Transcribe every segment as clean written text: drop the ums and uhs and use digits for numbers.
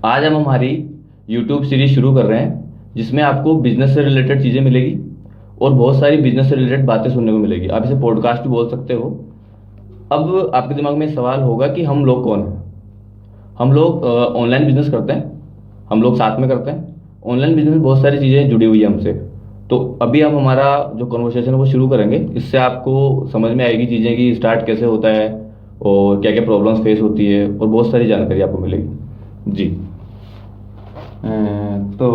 आज हम हमारी यूट्यूब सीरीज शुरू कर रहे हैं जिसमें आपको बिजनेस से रिलेटेड चीज़ें मिलेगी और बहुत सारी बिजनेस से रिलेटेड बातें सुनने को मिलेगी। आप इसे पॉडकास्ट भी बोल सकते हो। अब आपके दिमाग में सवाल होगा कि हम लोग कौन हैं। हम लोग ऑनलाइन बिजनेस करते हैं, हम लोग साथ में करते हैं। ऑनलाइन बिजनेस में बहुत सारी चीज़ें जुड़ी हुई है हमसे। तो अभी हम हमारा जो कन्वर्सेशन है वो शुरू करेंगे। इससे आपको समझ में आएगी चीज़ें कि स्टार्ट कैसे होता है और क्या क्या प्रॉब्लम्स फेस होती है और बहुत सारी जानकारी आपको मिलेगी जी। तो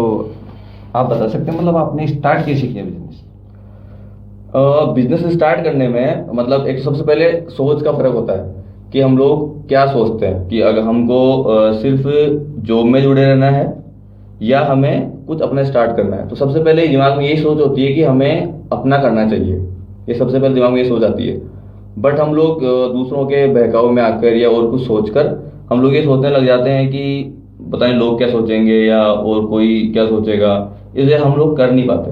आप बता सकते हैं मतलब आपने स्टार्ट कैसे किया बिजनेस? बिजनेस स्टार्ट करने में मतलब एक सबसे पहले सोच का फर्क होता है कि हम लोग क्या सोचते हैं कि अगर हमको सिर्फ जॉब में जुड़े रहना है या हमें कुछ अपना स्टार्ट करना है। तो सबसे पहले दिमाग में यही सोच होती है कि हमें अपना करना चाहिए। ये सबसे पहले दिमाग में ये सोच आती है। बट हम लोग दूसरों के बहकावे में आकर या और कुछ सोचकर हम लोग ये सोचने लग जाते हैं कि पता नहीं लोग क्या सोचेंगे या और कोई क्या सोचेगा, इसलिए हम लोग कर नहीं पाते।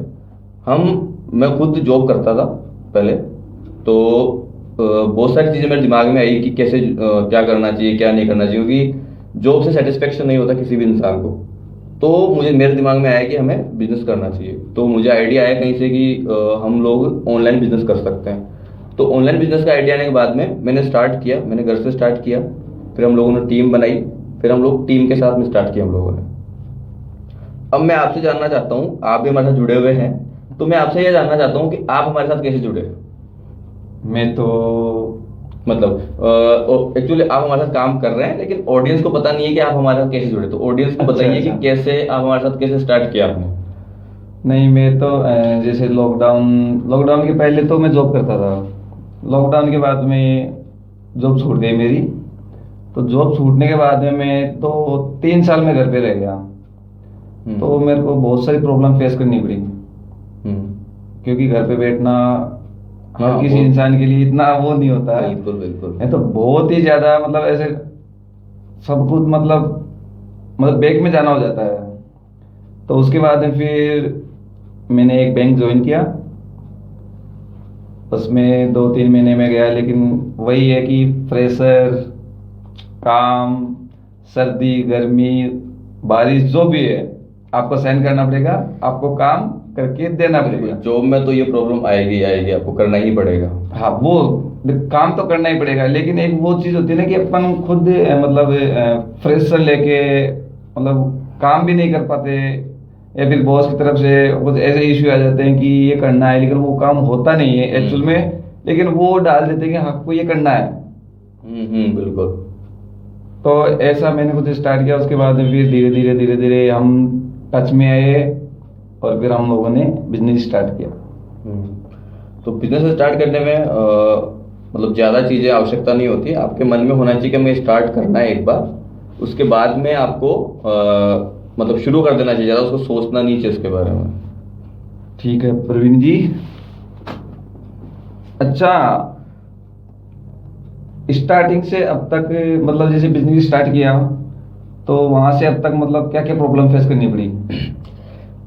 मैं खुद जॉब करता था पहले, तो बहुत सारी चीज़ें मेरे दिमाग में आई कि कैसे क्या करना चाहिए क्या नहीं करना चाहिए, क्योंकि जॉब से सेटिस्फेक्शन नहीं होता किसी भी इंसान को। तो मुझे मेरे दिमाग में आया कि हमें बिजनेस करना चाहिए। तो मुझे आइडिया आया कहीं से कि हम लोग ऑनलाइन बिजनेस कर सकते हैं। तो ऑनलाइन बिजनेस का आइडिया आने के बाद में मैंने स्टार्ट किया, मैंने घर से स्टार्ट किया। फिर हम लोगों ने टीम बनाई, फिर हम लोग टीम के साथ में स्टार्ट किया हम लोगों ने। अब मैं आपसे जानना चाहता हूँ, आप भी हमारे साथ जुड़े हुए हैं, तो मैं आपसे ये जानना चाहता हूँ कि आप हमारे साथ कैसे जुड़े। मैं तो मतलब एक्चुअली आप हमारे साथ काम कर रहे हैं लेकिन ऑडियंस को पता नहीं है कि आप हमारे साथ कैसे जुड़े। तो ऑडियंस को अच्छा बताइए कि अच्छा। कैसे आप हमारे साथ कैसे स्टार्ट किया आपने। नहीं, मैं तो जैसे लॉकडाउन लॉकडाउन के पहले तो मैं जॉब करता था। लॉकडाउन के बाद में जॉब छूट गई मेरी। तो जॉब छूटने के बाद में मैं तो 3 साल में घर पे रह गया। तो मेरे को बहुत सारी प्रॉब्लम फेस करनी पड़ी, हम्म। क्योंकि घर पे बैठना हाँ हर किसी वो इंसान के लिए इतना वो नहीं होता है। बिल्कुल बिल्कुल। मैं तो बहुत ही ज्यादा मतलब ऐसे सब कुछ मतलब बैंक में जाना हो जाता है। तो उसके बाद में फिर मैंने एक बैंक ज्वाइन किया। उसमें 2-3 महीने में गया, लेकिन वही है कि फ्रेशर काम, सर्दी गर्मी बारिश जो भी है आपको सहन करना पड़ेगा, आपको काम करके देना पड़ेगा। जॉब में तो ये प्रॉब्लम आएगी आएगी, आपको करना ही पड़ेगा। हाँ, वो काम तो करना ही पड़ेगा, लेकिन एक वो चीज होती है ना कि अपन खुद मतलब फ्रेशर लेके मतलब काम भी नहीं कर पाते, या फिर बॉस की तरफ से कुछ ऐसे इश्यू आ जाते हैं कि ये करना है, लेकिन वो काम होता नहीं है एक्चुअल में। लेकिन वो डाल देते हैं कि हाँ, आपको ये करना है। बिल्कुल। तो ऐसा मैंने कुछ स्टार्ट किया। उसके बाद में फिर धीरे धीरे धीरे धीरे हम टच में आए और फिर हम लोगों ने बिजनेस स्टार्ट किया। तो बिजनेस स्टार्ट करने में मतलब ज़्यादा चीज़ें आवश्यकता नहीं होती। आपके मन में होना चाहिए कि हमें स्टार्ट करना है एक बार, उसके बाद में आपको मतलब शुरू कर देना चाहिए, ज़्यादा उसको सोचना नहीं चाहिए उसके बारे में। ठीक है प्रवीण जी। अच्छा, स्टार्टिंग से अब तक मतलब जैसे बिजनेस स्टार्ट किया तो वहां से अब तक मतलब क्या क्या प्रॉब्लम फेस करनी पड़ी?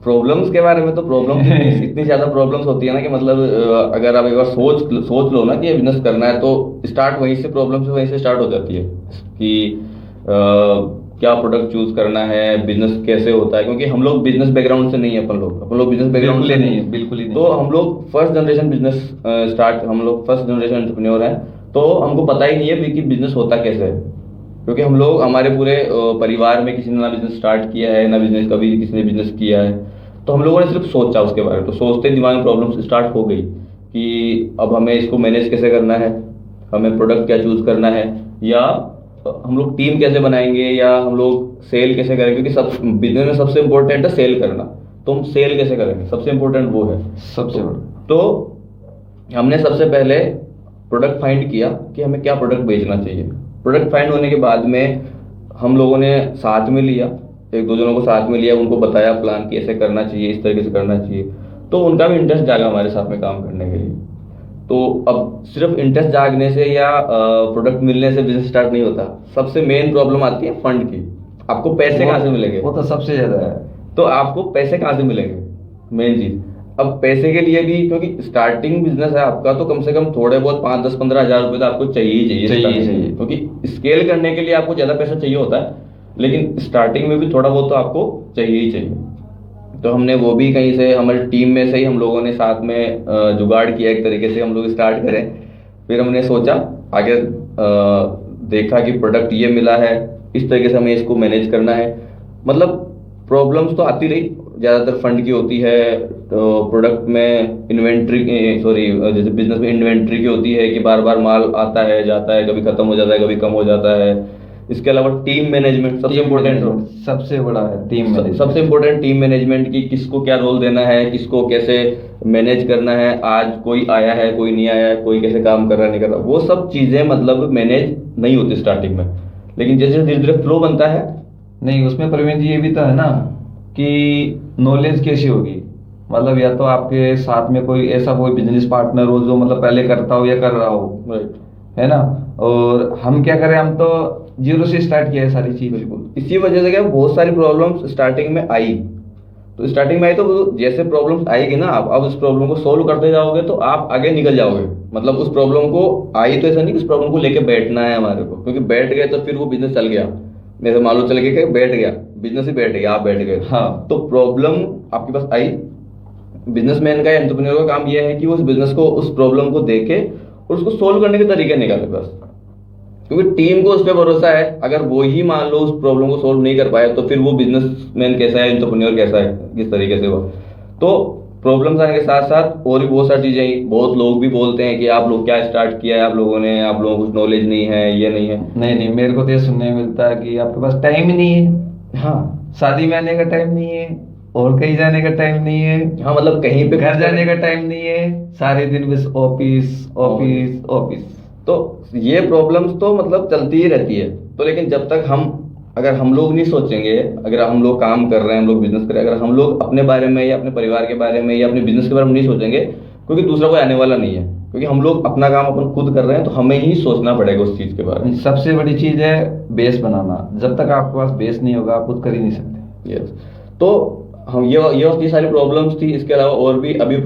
प्रॉब्लम्स के बारे में तो प्रॉब्लम्स इतनी ज़्यादा प्रॉब्लम्स होती है ना कि मतलब अगर आप एक बार सोच लो ना कि ये बिजनेस करना है, तो स्टार्ट वहीं से, प्रॉब्लम से वहीं से स्टार्ट हो जाती है कि क्या प्रोडक्ट चूज करना है, बिजनेस कैसे होता है। क्योंकि हम लोग बिजनेस बैकग्राउंड से नहीं है, अपन लोग बिजनेस बैकग्राउंड बिल्कुल से ही नहीं नहीं है। है, बिल्कुल ही नहीं तो है। हम लोग फर्स्ट जनरेशन बिजनेस हम लोग फर्स्ट जनरेशन एंटरप्रेन्योर हैं। तो हमको पता ही नहीं है कि बिजनेस होता कैसे है। क्योंकि हम लोग हमारे पूरे परिवार में किसी ने ना बिजनेस स्टार्ट किया है, ना बिजनेस कभी किसी ने बिजनेस किया है। तो हम लोगों ने सिर्फ सोचा उसके बारे में। तो सोचते ही दिमाग में प्रॉब्लम स्टार्ट हो गई कि अब हमें इसको मैनेज कैसे करना है, हमें प्रोडक्ट क्या चूज करना है, या हम लोग टीम कैसे बनाएंगे, या हम लोग सेल कैसे करेंगे। क्योंकि सब बिजनेस में सबसे इम्पोर्टेंट है सेल करना। तो हम सेल कैसे करेंगे, सबसे इम्पोर्टेंट वो है। सबसे तो, बड़ा। तो हमने सबसे पहले प्रोडक्ट फाइंड किया कि हमें क्या प्रोडक्ट बेचना चाहिए। प्रोडक्ट फाइंड होने के बाद में हम लोगों ने साथ में लिया, एक दो जनों को साथ में लिया, उनको बताया प्लान कि ऐसे करना चाहिए, इस तरीके से करना चाहिए। तो उनका भी इंटरेस्ट जागा हमारे साथ में काम करने के लिए। तो अब सिर्फ इंटरेस्ट जागने से या प्रोडक्ट मिलने से बिजनेस स्टार्ट नहीं होता। सबसे मेन प्रॉब्लम आती है फंड की। आपको पैसे कहाँ से मिलेंगे। वो तो सबसे ज्यादा है। तो आपको पैसे कहाँ से मिलेंगे, मेन चीज। अब पैसे के लिए भी, क्योंकि स्टार्टिंग बिजनेस है आपका, तो कम से कम थोड़े बहुत 5-10-15 हज़ार रुपए तो आपको चाहिए ही चाहिए चाहिए starting में। चाहिए। क्योंकि स्केल करने के लिए आपको ज्यादा पैसा चाहिए होता है। लेकिन स्टार्टिंग में भी थोड़ा बहुत तो आपको चाहिए ही चाहिए। तो हमने वो भी कहीं से, हमारी टीम में से ही हम लोगों ने साथ में जुगाड़ किया, एक तरीके से हम लोग स्टार्ट करें। फिर हमने सोचा आगे, देखा कि प्रोडक्ट ये मिला है, इस तरीके से हमें इसको मैनेज करना है। मतलब प्रॉब्लम्स तो आती रही, ज़्यादातर फंड की होती है, तो प्रोडक्ट में इन्वेंट्री, सॉरी, जैसे बिजनेस में इन्वेंट्री की होती है कि बार बार माल आता है जाता है, कभी खत्म हो जाता है, कभी कम हो जाता है। इसके अलावा टीम मैनेजमेंट सबसे इम्पोर्टेंट रोल, सबसे बड़ा है टीम मैनेजमेंट। सबसे इम्पोर्टेंट टीम मैनेजमेंट की, किसको क्या रोल देना है, किसको कैसे मैनेज करना है, आज कोई आया है कोई नहीं आया है, कोई कैसे काम कर रहा है नहीं कर रहा, वो सब चीज़ें मतलब मैनेज नहीं होती स्टार्टिंग में। लेकिन जैसे धीरे धीरे फ्लो बनता है। नहीं, उसमें प्रवीण जी ये भी तो है ना कि नॉलेज कैसी होगी, मतलब या तो आपके साथ में कोई ऐसा कोई बिजनेस पार्टनर हो जो मतलब पहले करता हो या कर रहा हो, राइट। है ना। और हम क्या करें, हम तो जीरो से स्टार्ट किया है सारी चीज। बिल्कुल, इसी वजह से क्या बहुत सारी प्रॉब्लम्स स्टार्टिंग में आई। तो स्टार्टिंग में आई तो जैसे प्रॉब्लम्स आएगी ना, आप अब उस प्रॉब्लम को सोल्व करते जाओगे तो आप आगे निकल जाओगे। मतलब उस प्रॉब्लम को आई तो ऐसा नहीं कि उस प्रॉब्लम को लेके बैठना है हमारे को, क्योंकि बैठ गए तो फिर वो बिजनेस चल गया, मेरे मालूम चल गया कि बैठ गया बिजनेस ही, बैठ गया, आप बैठ गए। हाँ। तो प्रॉब्लम आपके पास आई, बिजनेसमैन का, एंटरप्रेन्योर का काम यह है कि वो उस बिजनेस को, उस प्रॉब्लम को देखे और उसको सोल्व करने के तरीके निकाले बस। क्योंकि टीम को उस पर भरोसा है, अगर वो ही मान लो उस प्रॉब्लम को सोल्व नहीं कर पाए तो फिर वो बिजनेसमैन कैसा है, एंटरप्रेन्योर कैसा है, किस तरीके से वो। तो प्रॉब्लम्स आने के साथ साथ और भी बहुत सारी चीजें, बहुत लोग भी बोलते हैं कि आप लोग क्या स्टार्ट किया है आप लोगों ने, आप लोगों को कुछ नॉलेज नहीं है, ये नहीं है। नहीं नहीं, मेरे को तो ये सुनने में मिलता है कि आपके पास टाइम ही नहीं है। हाँ। शादी में आने का टाइम नहीं है, और कहीं जाने का टाइम नहीं है, हाँ, मतलब कहीं पे घर जाने का टाइम नहीं है, सारे दिन बस ऑफिस ऑफिस ऑफिस। तो ये प्रॉब्लम्स तो मतलब चलती ही रहती है। तो लेकिन जब तक हम, अगर हम लोग नहीं सोचेंगे, अगर हम लोग काम कर रहे हैं, हम लोग बिजनेस कर रहे हैं, अगर हम लोग अपने बारे में या अपने परिवार के बारे में या अपने बिजनेस के बारे में नहीं सोचेंगे, क्योंकि दूसरा कोई आने वाला नहीं है, क्योंकि हम लोग अपना काम अपन खुद कर रहे हैं, तो हमें ही सोचना पड़ेगा उस चीज के बारे में। सबसे बड़ी चीज है बेस बनाना। जब तक आपके पास बेस नहीं होगा आप खुद कर ही नहीं सकते। यस। तो हम ये सारी प्रॉब्लम्स थी, इसके अलावा और भी अभी